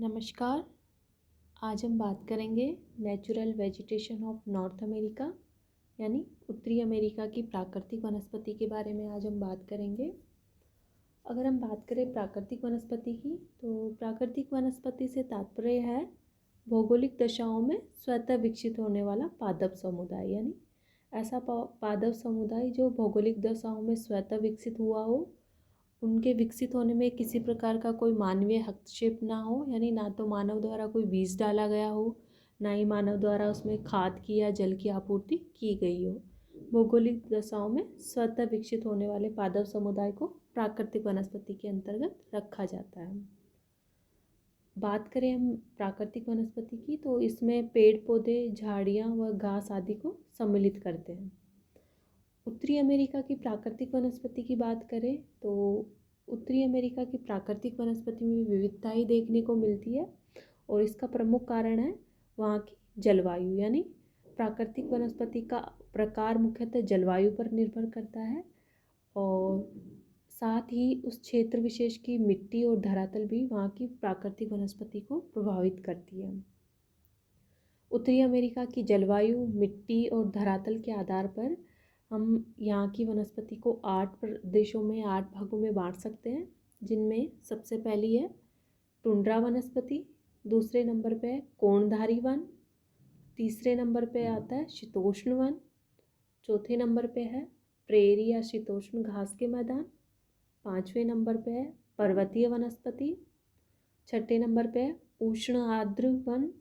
नमस्कार। आज हम बात करेंगे natural vegetation of north America यानी उत्तरी अमेरिका की प्राकृतिक वनस्पति के बारे में आज हम बात करेंगे। अगर हम बात करें प्राकृतिक वनस्पति की, तो प्राकृतिक वनस्पति से तात्पर्य है भौगोलिक दशाओं में स्वतः विकसित होने वाला पादप समुदाय, यानी ऐसा पादप समुदाय जो भौगोलिक दशाओं में स्वतः विकसित हुआ हो, उनके विकसित होने में किसी प्रकार का कोई मानवीय हस्तक्षेप ना हो, यानी ना तो मानव द्वारा कोई बीज डाला गया हो, ना ही मानव द्वारा उसमें खाद की या जल की आपूर्ति की गई हो। भौगोलिक दशाओं में स्वतः विकसित होने वाले पादप समुदाय को प्राकृतिक वनस्पति के अंतर्गत रखा जाता है। बात करें हम प्राकृतिक वनस्पति की, तो इसमें पेड़ पौधे, झाड़ियाँ व घास आदि को सम्मिलित करते हैं। उत्तरी अमेरिका की प्राकृतिक वनस्पति की बात करें तो उत्तरी अमेरिका की प्राकृतिक वनस्पति में विविधता ही देखने को मिलती है, और इसका प्रमुख कारण है वहाँ की जलवायु, यानी प्राकृतिक वनस्पति का प्रकार मुख्यतः जलवायु पर निर्भर करता है, और साथ ही उस क्षेत्र विशेष की मिट्टी और धरातल भी वहाँ की प्राकृतिक वनस्पति को प्रभावित करती है। उत्तरी अमेरिका की जलवायु, मिट्टी और धरातल के आधार पर हम यहाँ की वनस्पति को 8 प्रदेशों में 8 भागों में बांट सकते हैं, जिनमें सबसे पहली है टुंड्रा वनस्पति, दूसरे नंबर पे है कोणधारी वन, तीसरे नंबर पे आता है शीतोष्ण वन, चौथे नंबर पे है प्रेरी या शीतोष्ण घास के मैदान, पाँचवें नंबर पे है पर्वतीय वनस्पति, छठे नंबर पे है उष्ण आर्द्र वन,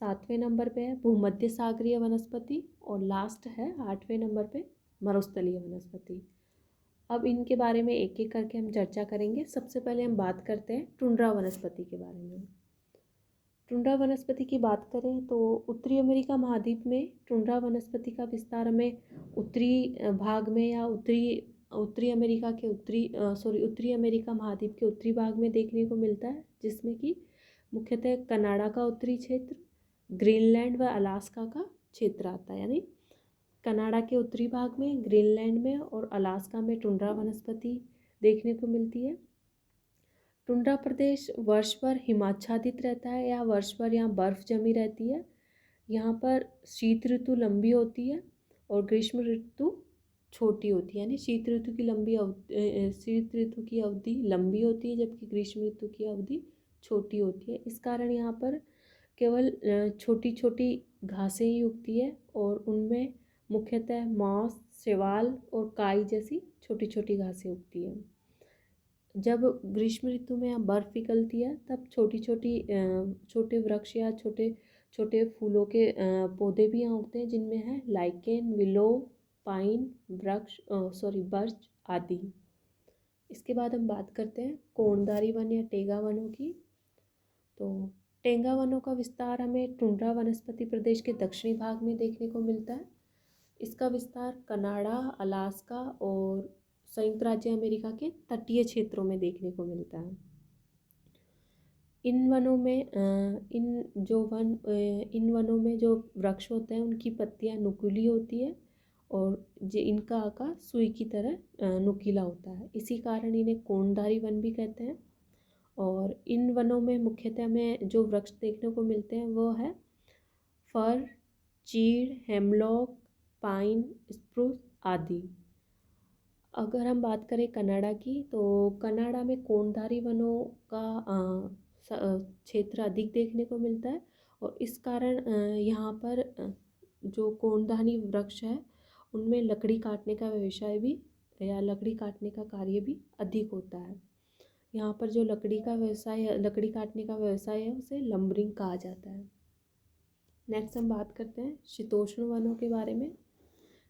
सातवें नंबर पे है भूमध्य सागरीय वनस्पति, और लास्ट है 8वें नंबर पे मरुस्थलीय वनस्पति। अब इनके बारे में एक एक करके हम चर्चा करेंगे। सबसे पहले हम बात करते हैं टुंड्रा वनस्पति के बारे में। टुंड्रा वनस्पति की बात करें तो उत्तरी अमेरिका महाद्वीप में टुंड्रा वनस्पति का विस्तार हमें उत्तरी भाग में या उत्तरी अमेरिका महाद्वीप के उत्तरी भाग में देखने को मिलता है, जिसमें कि मुख्यतः कनाडा का उत्तरी क्षेत्र, ग्रीनलैंड व अलास्का का क्षेत्र आता है। यानी कनाडा के उत्तरी भाग में, ग्रीनलैंड में और अलास्का में टुंड्रा वनस्पति देखने को मिलती है। टुंड्रा प्रदेश वर्ष भर हिमाच्छादित रहता है या वर्ष भर यहाँ बर्फ़ जमी रहती है। यहाँ पर शीत ऋतु लंबी होती है और ग्रीष्म ऋतु छोटी होती है, यानी शीत ऋतु की अवधि लंबी होती है, जबकि ग्रीष्म ऋतु की अवधि छोटी होती है। इस कारण यहाँ पर केवल छोटी छोटी घासें ही उगती है, और उनमें मुख्यतः मॉस, शैवाल और काई जैसी छोटी छोटी घासें उगती हैं। जब ग्रीष्म ऋतु में यहाँ बर्फ़ पिघलती है, तब छोटे वृक्ष या छोटे छोटे फूलों के पौधे भी यहाँ उगते हैं, जिनमें है लाइकेन, विलो, पाइन, बर्च आदि। इसके बाद हम बात करते हैं कोणधारी वन या टेगा वनों की। तो टेगा वनों का विस्तार हमें टुंड्रा वनस्पति प्रदेश के दक्षिणी भाग में देखने को मिलता है। इसका विस्तार कनाडा, अलास्का और संयुक्त राज्य अमेरिका के तटीय क्षेत्रों में देखने को मिलता है। इन वनों में जो वृक्ष होते हैं, उनकी पत्तियां नुकीली होती है और इनका आकार सुई की तरह नुकीला होता है। इसी कारण इन्हें कोणधारी वन भी कहते हैं। और इन वनों में मुख्यतः हमें जो वृक्ष देखने को मिलते हैं वो है फर, चीड़, हेमलॉक, पाइन, स्प्रूस आदि। अगर हम बात करें कनाडा की, तो कनाडा में कोणधारी वनों का क्षेत्र अधिक देखने को मिलता है, और इस कारण यहाँ पर जो कोणधारी वृक्ष है, उनमें लकड़ी काटने का व्यवसाय भी या लकड़ी काटने का कार्य भी अधिक होता है। यहाँ पर जो लकड़ी काटने का व्यवसाय है, उसे लंबरिंग कहा जाता है। नेक्स्ट हम बात करते हैं शीतोष्ण वनों के बारे में।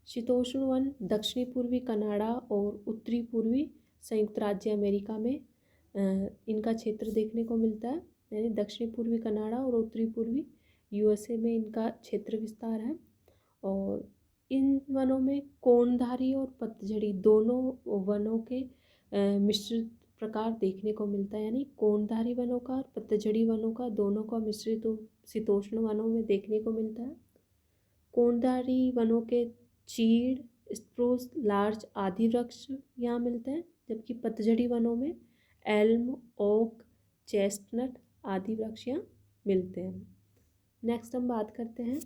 शीतोष्ण वन दक्षिणी पूर्वी कनाडा और उत्तरी पूर्वी संयुक्त राज्य अमेरिका में इनका क्षेत्र देखने को मिलता है, यानी दक्षिणी पूर्वी कनाडा और उत्तरी पूर्वी यूएसए में इनका क्षेत्र विस्तार है। और इन वनों में कोणधारी और पतझड़ी दोनों वनों के मिश्रित प्रकार देखने को मिलता है, यानी कोणधारी वनों का और पतझड़ी वनों का दोनों का मिश्रित शीतोष्ण वनों में देखने को मिलता है। कोणधारी वनों के चीड़, स्प्रूस, लार्च आदि वृक्ष यहाँ मिलते हैं, जबकि पतझड़ी वनों में एल्म, ओक, चेस्टनट आदि वृक्ष यहाँ मिलते हैं। नेक्स्ट हम बात करते हैं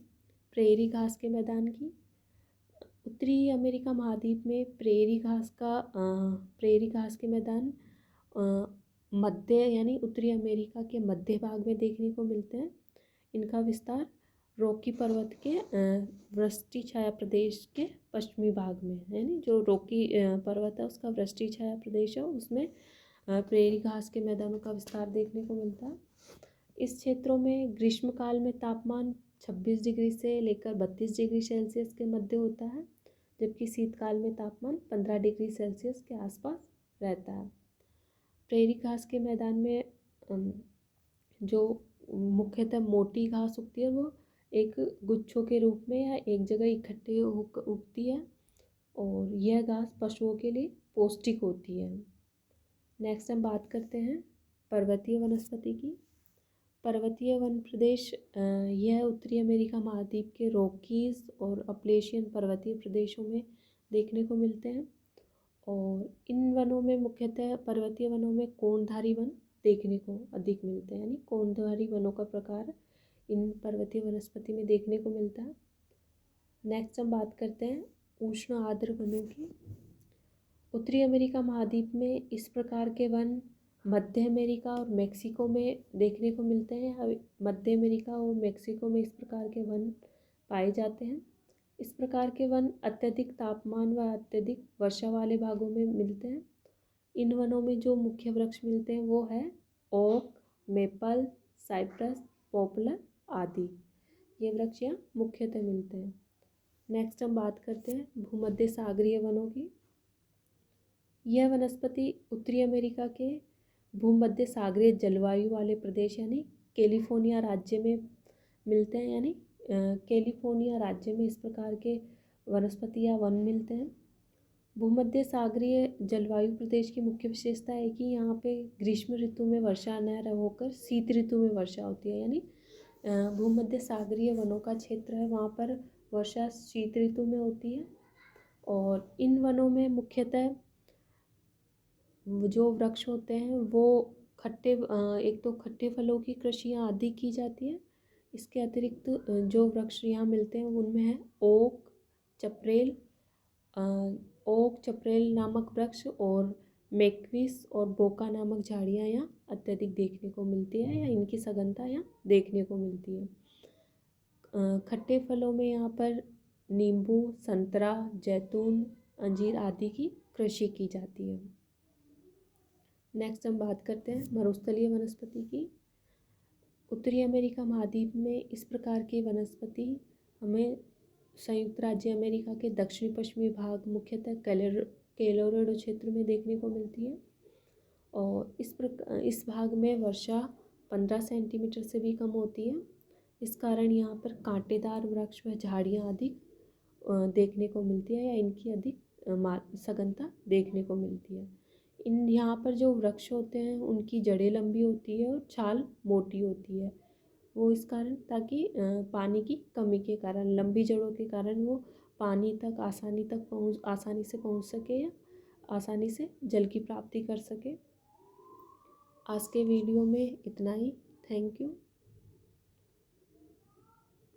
प्रेरी घास के मैदान की। उत्तरी अमेरिका महाद्वीप में प्रेरी घास के मैदान मध्य यानी उत्तरी अमेरिका के मध्य भाग में देखने को मिलते हैं। इनका विस्तार रॉकी पर्वत के वृष्टि छाया प्रदेश के पश्चिमी भाग में, यानी जो रॉकी पर्वत है उसका वृष्टि छाया प्रदेश है, उसमें प्रेरी घास के मैदानों का विस्तार देखने को मिलता है। इस क्षेत्रों में ग्रीष्मकाल में तापमान 26 डिग्री से लेकर 32 डिग्री सेल्सियस के मध्य होता है, जबकि शीतकाल में तापमान 15 डिग्री सेल्सियस के आसपास रहता है। प्रेरी घास के मैदान में जो मुख्यतः मोटी घास उगती है वो एक गुच्छों के रूप में या एक जगह इकट्ठे उगती है, और यह घास पशुओं के लिए पौष्टिक होती है। नेक्स्ट हम बात करते हैं पर्वतीय वनस्पति की। पर्वतीय वन प्रदेश यह उत्तरी अमेरिका महाद्वीप के रॉकीज़ और अपलेशियन पर्वतीय प्रदेशों में देखने को मिलते हैं, और इन वनों में मुख्यतः पर्वतीय वनों में कोणधारी वन देखने को अधिक मिलते हैं, यानी कोणधारी वनों का प्रकार इन पर्वतीय वनस्पति में देखने को मिलता है। नेक्स्ट हम बात करते हैं उष्ण आर्द्र वनों की। उत्तरी अमेरिका महाद्वीप में इस प्रकार के वन मध्य अमेरिका और मेक्सिको में देखने को मिलते हैं। मध्य अमेरिका और मेक्सिको में इस प्रकार के वन पाए जाते हैं। इस प्रकार के वन अत्यधिक तापमान व अत्यधिक वर्षा वाले भागों में मिलते हैं। इन वनों में जो मुख्य वृक्ष मिलते हैं वो है ओक, मेपल, साइप्रस, पॉपुलर आदि। ये वृक्ष यहाँ मुख्यतः मिलते हैं। नेक्स्ट हम बात करते हैं भूमध्य सागरीय वनों की। यह वनस्पति उत्तरी अमेरिका के भूमध्य सागरीय जलवायु वाले प्रदेश यानी कैलिफोर्निया राज्य में मिलते हैं, यानी कैलिफोर्निया राज्य में इस प्रकार के वनस्पति या वन मिलते हैं। भूमध्य सागरीय जलवायु प्रदेश की मुख्य विशेषता है कि यहाँ पे ग्रीष्म ऋतु में वर्षा न होकर शीत ऋतु में वर्षा होती है, यानी भूमध्य सागरीय वनों का क्षेत्र है वहाँ पर वर्षा शीत ऋतु में होती है। और इन वनों में मुख्यतः जो वृक्ष होते हैं वो एक तो खट्टे फलों की कृषियाँ आदि की जाती है। इसके अतिरिक्त जो वृक्ष यहाँ मिलते हैं उनमें है ओक, चपरेल नामक वृक्ष और मैक्विस और बोका नामक झाड़ियाँ यहाँ अत्यधिक देखने को मिलती है, या इनकी सघनता यहाँ देखने को मिलती है। खट्टे फलों में यहाँ पर नींबू, संतरा, जैतून, अंजीर आदि की कृषि की जाती है। नेक्स्ट हम बात करते हैं मरुस्थलीय वनस्पति की। उत्तरी अमेरिका महाद्वीप में इस प्रकार की वनस्पति हमें संयुक्त राज्य अमेरिका के दक्षिणी पश्चिमी भाग मुख्यतः कोलोराडो क्षेत्र में देखने को मिलती है, और इस भाग में वर्षा 15 सेंटीमीटर से भी कम होती है। इस कारण यहाँ पर कांटेदार वृक्ष व झाड़ियाँ अधिक देखने को मिलती है, या इनकी अधिक सघनता देखने को मिलती है। यहाँ पर जो वृक्ष होते हैं उनकी जड़ें लंबी होती है और छाल मोटी होती है, वो इस कारण ताकि पानी की कमी के कारण, लंबी जड़ों के कारण वो पानी तक आसानी से पहुँच सके या आसानी से जल की प्राप्ति कर सके। आज के वीडियो में इतना ही। Thank you.